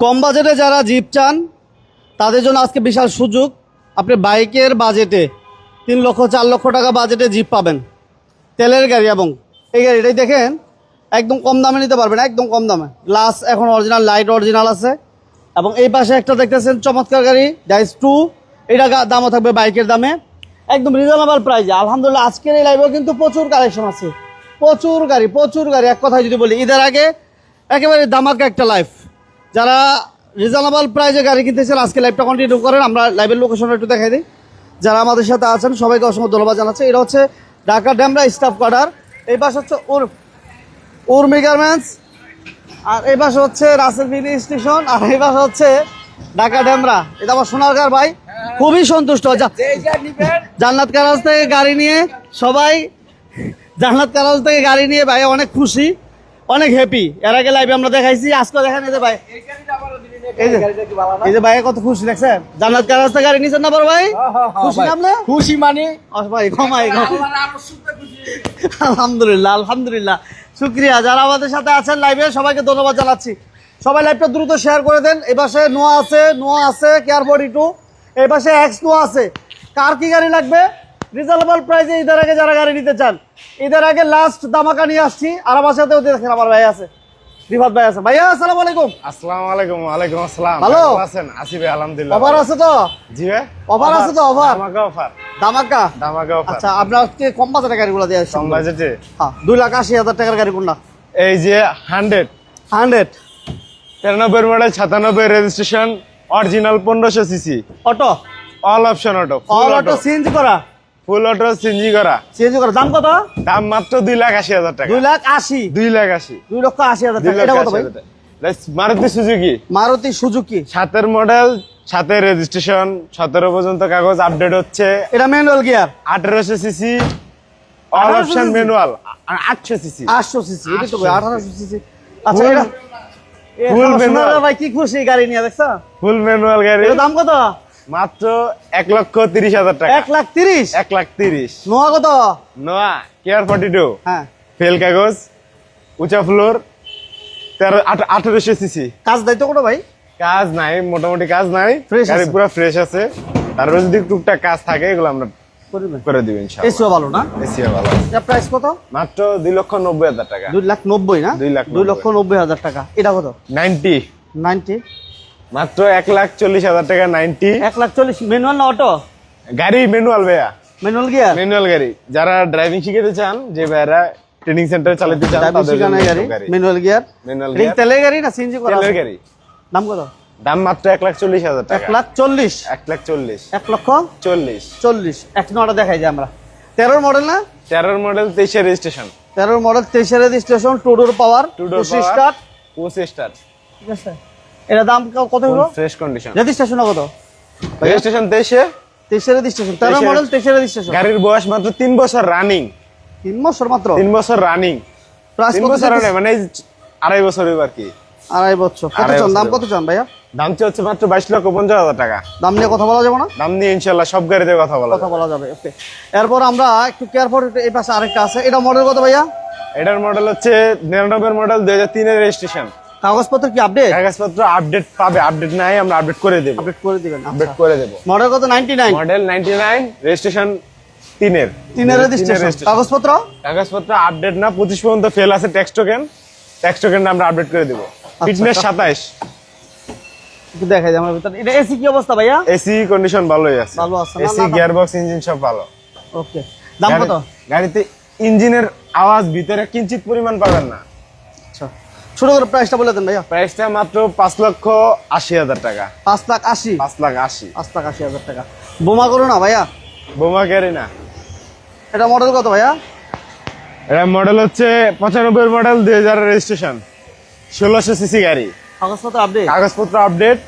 কম বাজেটে যারা জিপ চান তাদের জন্য আজকে বিশাল সুযোগ। আপনি বাইকের বাজেটে 3 লক্ষ 4 লক্ষ টাকা বাজেটে জিপ পাবেন, তেলের গাড়ি। এবং এই গাড়িটাই দেখেন একদম কম দামে নিতে পারবেন, একদম কম দামে। গ্লাস এখন অরিজিনাল, লাইট অরিজিনাল আছে। এবং এই পাশে একটা দেখতেছেন চমৎকার গাড়ি ডাইস 2, এটা দামও থাকবে বাইকের দামে, একদম রিজনেবল প্রাইসে। আলহামদুলিল্লাহ আজকের এই লাইভেও কিন্তু প্রচুর কালেকশন আছে, প্রচুর গাড়ি। এক কথায় যদি বলি, ঈদের আগে একেবারে ধামাকা একটা লাইভ। যারা রিজনেবল প্রাইসে গাড়ি কিনতেছেন আজকে লাইভটা কন্টিনিউ করেন। আমরা লাইভের লোকেশনটা একটু দেখাই দিই। যারা আমাদের সাথে আছেন সবাইকে অসংখ্য ধন্যবাদ জানাচ্ছে। এটা হচ্ছে ঢাকা ডেমরা স্টাফ কোয়ার্টার, এই পাশে হচ্ছে উর্মি গার্মেন্টস, আর এই পাশে হচ্ছে রাসেল ফিলিং স্টেশন, আর এই পাশে হচ্ছে ঢাকা ডেমরা। এটা আমার সোনারগার ভাই খুবই সন্তুষ্ট। জান্নাত কারাজ থেকে গাড়ি নিয়ে সবাই, জান্নাত কারাজ থেকে গাড়ি নিয়ে ভাই অনেক খুশি, অনেক হ্যাপি। এর আগে লাইভে আমরা দেখাইছি, আজকে দেখেন এই যে ভাই, এই যে ভাই কত খুশি দেখছেন। জান্নাত কারাজ থেকে গাড়ি নিয়েছেন না বড় ভাই? খুশি নামলে খুশি মানে ভাই ক্ষমাই আলহামদুলিল্লাহ, আলহামদুলিল্লাহ, শুক্রিয়া। যারা আমাদের সাথে আছেন লাইভে সবাইকে ধন্যবাদ জানাচ্ছি। সবাই লাইভটা দ্রুত শেয়ার করে দেন। এই পাশে নোয়া আছে কেয়ার 42, এই পাশে এক্স নোয়া আছে। কার কি গাড়ি লাগবে রিজনেবল প্রাইসে ঈদের আগে যারা গাড়ি নিতে চান, ঈদের আগে লাস্ট দামাকা নিয়ে আসছি। আর আমার সাথেও দেখেন আমার ভাই আছে, রিফাত ভাই আছে। ভাইয়া আসসালামু আলাইকুম। আসসালামু আলাইকুম। ওয়ালাইকুম আসসালাম। ভালো আছেন? আছি ভাই আলহামদুলিল্লাহ। অফার আছে তো? জি ভাই অফার আছে তো? অফার ধামাকা অফার। দামাকা। আচ্ছা, আপনার আজকে কম বাজেটের গাড়িগুলো দিয়ে আসছেন? কম বাজেটে হ্যাঁ, 2,80,000 টাকার গাড়ি কোনটা? এই যে 100 93 model 96 registration, original 1500 CC, auto, all option auto, all auto CNG করা, ফুল অটো সিএনজি করা। দাম কত? দাম মাত্র 2,80,000 টাকা। 2,80,000, 2,80,000, 2,80,000 টাকা। এটা কত ভাই? Maruti Suzuki. Maruti Suzuki 7 model, 7 registration, 17 পর্যন্ত কাগজ আপডেট হচ্ছে। এটা manual gear, 1800 CC, all option manual, 800 CC, 800 CC. এটা তো ভাই 1800 সিসি। আচ্ছা, এটা ফুল ফুল ম্যানুয়াল ভাই কি খুশি গাড়ি নিয়ে দেখছো? ফুল ম্যানুয়াল গাড়ি। এর দাম কত? মাত্র 1,30,000 টাকা। 1,30,000। 1,30,000। নোয়া কত? নোয়া কেয়ার 42, হ্যাঁ, ফেল কাগজ, উঁচা ফ্লোর, 1800 সিসি। কাজ দায়িত্ব কত ভাই? কাজ নাই, মোটামুটি কাজ নাই, Fresh গাড়ি আছে। পুরো ফ্রেশ আছে। তারপরে যদি টুকটাক কাজ থাকে এগুলো আমরা করে দিব ইনশাআল্লাহ। এসিও ভালো না? এসিও ভালো আছে। এটা প্রাইস কত? মাত্র 2,90,000 টাকা। 2,90,000 না? 2,90,000 2,90,000 টাকা। এটা কত? 90, 90, মাত্র 1,40,000 টাকা। 90, 1,40,000। ম্যানুয়াল না অটো? গাড়ি ম্যানুয়াল ভাইয়া, ম্যানুয়াল গিয়ার, ম্যানুয়াল গাড়ি। যারা ড্রাইভিং শিখাতে চান, যে ভাইরা ট্রেনিং সেন্টারে চালাতে চান, তাদের জন্য গাড়ি ম্যানুয়াল গিয়ার। ম্যানুয়াল এটা কি তেলের গাড়ি না সিএনজি করা? তেলের গাড়ি। দাম কত? দাম মাত্র 1,40,000 টাকা। 1,40,000, 1,40,000, 1,40,000, 40। এক নটা দেখাই যায় আমরা। 13 মডেল না? 13 মডেল, 23 রেজিস্ট্রেশন, 13 মডেল, 23 রেজিস্ট্রেশন, 2 ডোর পাওয়ার, 2 ডোর 25 স্টার। 25 স্টার, ঠিক আছে। এটা দাম কত হলো? Fresh condition. রেজিস্ট্রেশন কত? Registration 23 registration, 13 model, 23 registration. গাড়ির বয়স মাত্র 3 বছর রানিং। 3 বছর মাত্র? 3 বছর রানিং। প্রাইস 3 কত? বছর মানে 2.5 বছর এবার কি। 2.5 বছর। কত আড়াই চান? বছর দাম কত এবার। চান ভাইয়া? দাম হচ্ছে মাত্র 22,50,000 টাকা। দাম নিয়ে কথা বলা যাবে না? দাম নিয়ে ইনশাআল্লাহ সব গাড়িতে কথা বলা কথা যাবে। বলা যাবে। ওকে, এরপর আমরা একটু কেয়ারফুল, এই পাশে আরেকটা আছে। এটা মডেল কত ভাইয়া? এটার মডেল হচ্ছে 99 মডেল, 2003 এর রেজিস্ট্রেশন। কাগজপত্র কি আপডেট? কাগজপত্র আপডেট পাবে, আপডেট নাই আমরা আপডেট করে দেব। আপডেট করে দিবেন? আপডেট করে দেব। মডেল কত? 99 মডেল 99, রেজিস্ট্রেশন 3 এর। 3 এর রেজিস্ট্রেশন। কাগজপত্র? কাগজপত্র আপডেট না, 25 পর্যন্ত ফেল আছে। ট্যাক্স টোকেন আমরা আপডেট করে দেব। ফিটনেস 27। একটু দেখাই যায় আমার ভিতর। এটা এসি কি অবস্থা ভাইয়া? এসি কন্ডিশন ভালোই আছে। ভালো আছে না? এসি, গিয়ারবক্স, ইঞ্জিন সব ভালো। ওকে, দাম কত? গাড়িতে ইঞ্জিনের আওয়াজ ভিতরে কিঞ্চিত পরিমাণ পাবেন না। আচ্ছা, ছোট করে প্রাইসটা বলে দেন ভাইয়া। প্রাইসটা মাত্র 5,80,000 টাকা। 5,80,000, 5,80,000, 5,80,000 টাকা। বোমা করো না ভাইয়া? বোমা গাড়ি না। এটা মডেল কত ভাইয়া? এটা মডেল হচ্ছে 95 মডেল, 2000 রেজিস্ট্রেশন, 1600 সিসি গাড়ি। কাগজপত্র আপডেট? কাগজপত্র আপডেট।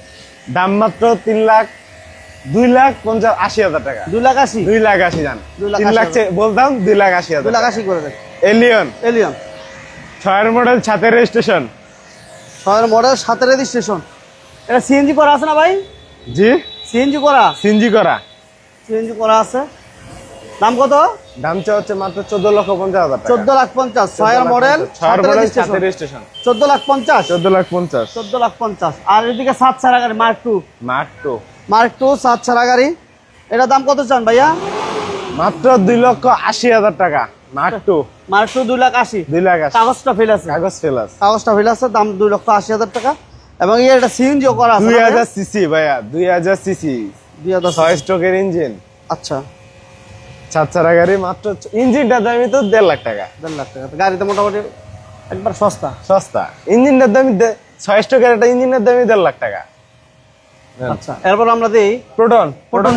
দাম মাত্র 2,80,000 টাকা। 2,80,000, 2,80,000 জান। 2,80,000 3 লাখ বলতাম, 2,80,000। 2,80,000 করে দেন। Allion Allion 6 model, 7 registration. 6 model, 7 registration. এটা সিএনজি করা আছে না ভাই? জি, সিএনজি করা? সিনজি করা। সিএনজি করা আছে। দাম কত? দাম চা হচ্ছে মাত্র 14,50,000 টাকা। 14,50,000 ছয়ের মডেল, 6 মডেল, 7 রেজিস্ট্রেশন। 14,50,000 14,50,000 14,50,000। আর এদিকে 7 ছাড়া গাড়ি মার্ক 2, মার্ক 2 7 ছাড়া গাড়ি, এটা দাম কত চান ভাইয়া? মাত্র 2,80,000 টাকা। মার্ক 2 2,80,000। 2,80,000 কাগজটা ফেল আছে, কাগজ ফেলাস। কাগজটা ফেল আছে, দাম 2,80,000 টাকা। এবং এটা সিএনজিও করা আছে 2000 সিসি ভাইয়া, 2000 সিসি, 2000। 6 স্ট্রোকের ইঞ্জিন। আচ্ছা, 7 চারা গাড়ি, মাত্র ইঞ্জিনটার দামই তো 1.5 লাখ টাকা। 1.5 লাখ টাকা। গাড়িতে মোটামুটি একবার সস্তা। সস্তা। ইঞ্জিনটার দামই 6 স্ট্রোকের একটা ইঞ্জিনের দামই 1.5 লাখ টাকা। আচ্ছা, এরপর আমরা দেই প্রোটন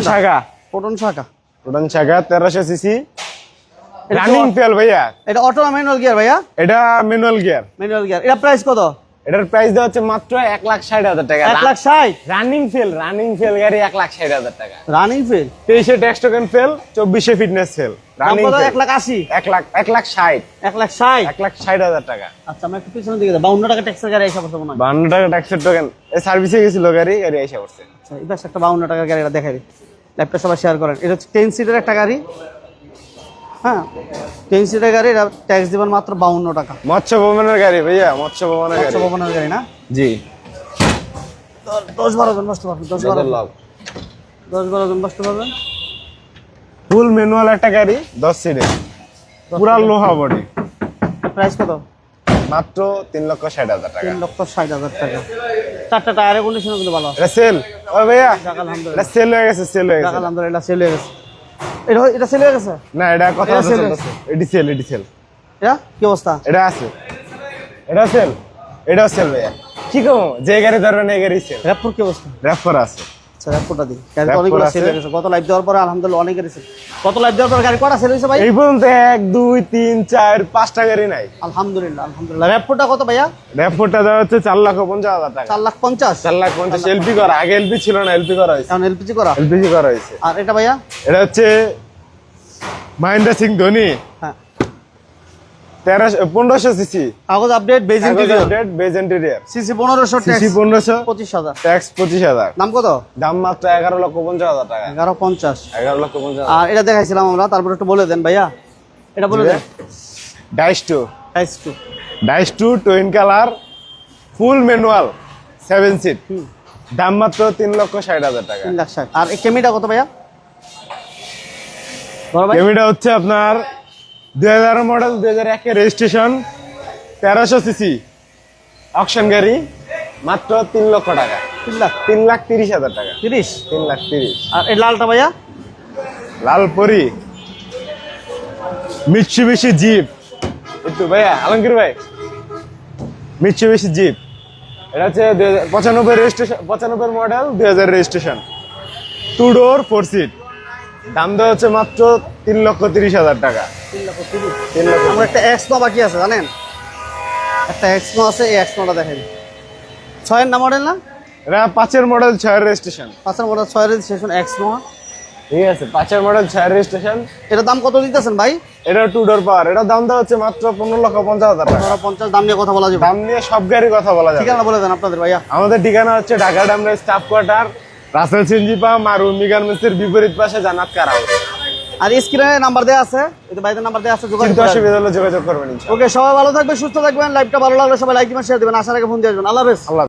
শাখা, প্রোটন শাখা। প্রোটন শাখা 1300 সিসি, এটা রানিং ফেল ভাইয়া। এটা অটো না ম্যানুয়াল গিয়ার ভাইয়া? এটা ম্যানুয়াল গিয়ার। Manual gear. এটা প্রাইস কত? এটার প্রাইস দেওয়া হচ্ছে মাত্র 1,60,000 টাকা। 1,60,000 রানিং ফেল গাড়ি 1,60,000 টাকা। Running fail. 23-এ ট্যাক্স টোকেন ফেল, 24-এ ফিটনেস ফেল। দাম রানিং কত? 1,80,000 1,60,000 1,60,000 টাকা। আচ্ছা, আমরা একটু পিছনের দিকে যাই। 52 টাকা ট্যাক্সের গাড়ি এসে পড়ছে মনে হয়। 52 টাকা ট্যাক্সের টোকেন। এই সার্ভিসে গেছিল গাড়ি এসে পড়ছে। আচ্ছা, এই পাশে একটা 52 টাকা গাড়িটা দেখাই দিই। ল্যাপটপ সবাই শেয়ার করেন। এটা হচ্ছে 10 সিটের একটা গাড়ি। হ্যাঁ, 10 সিটের গাড়ি, এটা ট্যাক্স দিবেন মাত্র 52 টাকা। মৎস্য ভবনের গাড়ি ভাইয়া, মৎস্য ভবনের গাড়ি। ভবনের গাড়ি না? জি। 10-12 জন বসতে পারবেন। 10-12 জন বসতে পারবেন। ফুল ম্যানুয়াল একটা গাড়ি, 10 সিটের, পুরা লোহা বডি। প্রাইস কত? মাত্র 3,60,000 টাকা। 3,60,000 টাকা। 4টা টায়ারের কন্ডিশন কিন্তু ভালো আছে। এটা সেল। ও ভাইয়া, যাক আলহামদুলিল্লাহ। এটা সেল হয়ে গেছে, সেল হয়ে যাক গেছে। আলহামদুলিল্লাহ, সেল হয়ে গেছে। এটা সেল হয়ে গেছে? না, এটা কথা এটা sell চলতেছে। এডি সেল। এটা কি অবস্থা? এটা আছে, এটা সেল, এটাও সেল ভাইয়া। কি কম, যে গাড়ি ধরবেন এই গাড়ি সেল। র্যাপফোর কি অবস্থা? র‍্যাপ করা আছে। আচ্ছা, র্যাপফোরটা দিই। গাড়ি RAV4 অনেকগুলো আছে। সেল হয়ে গেছে। গত লাইভ দেওয়ার পরে আলহামদুলিল্লাহ অনেক গাড়ি সেল। গত লাইভ দেওয়ার পর গাড়ি কটা সেল হয়েছে ভাই? এই পর্যন্ত 1, 2, 3, 4, 5টা গাড়ি নাই। আলহামদুলিল্লাহ। র্যাপফোরটা কত ভাইয়া? র‍্যাপ4টা দেওয়া হচ্ছে 4,50,000 টাকা। 4,50,000। 4,50,000 এলপি করা, আগে এলপি ছিল না, এলপি করা হয়েছে। এখন এলপিজি করা। এলপিজি করা হয়েছে। আর এটা ভাইয়া? এটা হচ্ছে মহেন্দ্র সিং ধোনি, হ্যাঁ। 1500 সিসি, কাগজ update, beige interior. Beige interior. CC 1500, tax CC 1500, 25,000। Tax 25,000। দাম কত? দাম মাত্র 11,50,000 টাকা। 11,50,000। 11,50,000। আর এটা দেখাইছিলাম আমরা, তারপর একটু বলে দেন ভাইয়া, এটা বলে দেন। ডাইস টু, 2 টুইন কালার, ফুল ম্যানুয়াল, 7 সিট, দাম মাত্র 3,60,000 টাকা। 3,60,000। আর এই কেমিটা কত ভাইয়া? বড় ভাই, কেমিটা হচ্ছে আপনার 2000 মডেল, 2001 এর রেজিস্ট্রেশন, 1300 সিসি, অকশন গাড়ি, মাত্র 3 লক্ষ টাকা। 3,30,000 টাকা। 30। 3,30,000। আর এই লালটা ভাইয়া? Lalpari, Mitsubishi jeep. একটু ভাইয়া, আলমগীর ভাই, মিৎসুবিশি জিপ, এটা হচ্ছে 95 registration, 95 model, 2000 registration, 2 door 4 seat, দাম দেওয়া হচ্ছে মাত্র 3,30,000 টাকা। 3,30,000। 3,30,000। আমার একটা এক্সনো বাকি আছে জানেন, একটা এক্সনো আছে, এই এক্সনোটা দেখেন। 6 এর মডেল না? এটা 5 মডেল, 6 রেজিস্ট্রেশন। 5 মডেল, 6 রেজিস্ট্রেশন এক্সনো। ঠিক আছে, 5 মডেল, 6 রেজিস্ট্রেশন। এটার দাম কত দিতেছেন ভাই? এটা 2 ডোর পাওয়ার, এটা দাম দেওয়া হচ্ছে মাত্র 15,50,000 টাকা। 50 দাম নিয়ে কথা বলা যাবে। দাম নিয়ে সব গাড়ি কথা বলা যাবে। ঠিকানা বলে দেন আপনাদের ভাইয়া। আমাদের ঠিকানা হচ্ছে Dhaka Demra staff quarter, Rasel CNG pump আর উর্মি গার্মেন্টসের বিপরীত পাশে জান্নাত কার হাউস। আর স্ক্রিনে নাম্বার দেওয়া আছে, এই ভাইদের নাম্বার দেওয়া আছে, যোগাযোগ কিন্তু করবেন। অসুবিধা হলে যোগাযোগ করবেন ইনশাআল্লাহ। ওকে, সবাই ভালো থাকবেন, সুস্থ থাকবেন। লাইভটা ভালো লাগলে সবাই লাইক দিবেন, শেয়ার দিবেন। আসার আগে ফোন দিয়ে আসবেন। আল্লাহ হাফেজ। আল্লাহ।